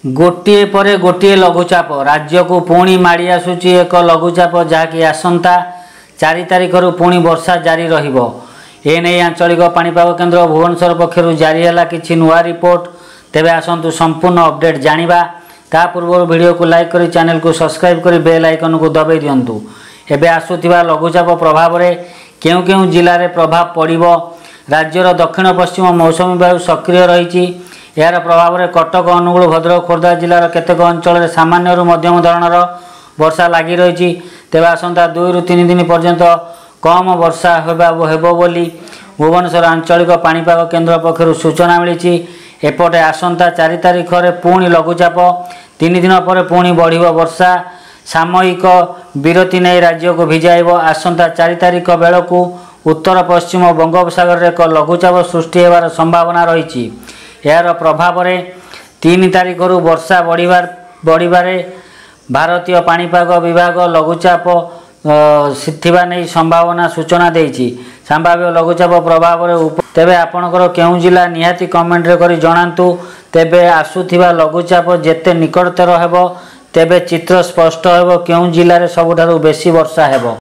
गोटे पर गोटे लघुचाप राज्य को पुणी माड़ी आसुची एक लघुचाप जहाँकि आसंता 4 तारिख पुणी वर्षा जारी रहिबो। एने आंचलिक पाणीपाग केन्द्र भुवनेश्वर पक्षर जारी है किसी नुआ रिपोर्ट। तेबे आसंतु संपूर्ण अपडेट जानिबा। ता पूर्व वीडियो को लाइक करी चैनल को सब्सक्राइब करी बेल आइकन को दबाई दियंतु। एबे आसुथिबा लघुचाप प्रभाव रे केउ केउ जिल्ला रे प्रभाव पड़िबो। राज्यर दक्षिण पश्चिम मौसुमी वायु सक्रिय रही। यार प्रभाव में कटक अनुगुल भद्रक खोर्धा जिलार केतेक अंचल सामान्य मध्यम धरणर वर्षा लगी रही। तेज आसंता 2 ରୁ 3 दिन पर्यंत कम वर्षा हेबो बोली भुवनेश्वर आंचलिक पाणीपाग केन्द्र पक्षर सूचना मिली। एपटे आसंता 4 तारिख रे पुणी लघुचाप 3 दिन पर पुणी बढ़िबो वर्षा। सामयिक विरति नहीं राज्य को भिजाइबो। आसंता 4 तारिख बेलू उत्तर पश्चिम बंगोपसागर रे एक लघुचाप सृष्टि होवार संभावना रही। यार प्रभाव में 3 तारिख वर्षा बढ़िबारे भारतीय पाणीपाग विभाग लघुचाप थिबा नहीं संभावना सूचना देछि। संभाव्य लघुचाप प्रभाव में तेबे आपणकर केउ जिला निहाती कमेंट रे करी जणांतु। तेबे आसुथिबा लघुचाप जेते निकटतर हेबो तेबे चित्र स्पष्ट हेबो केउ जिल्ला रे सबुठारु बेसी वर्षा हेबो।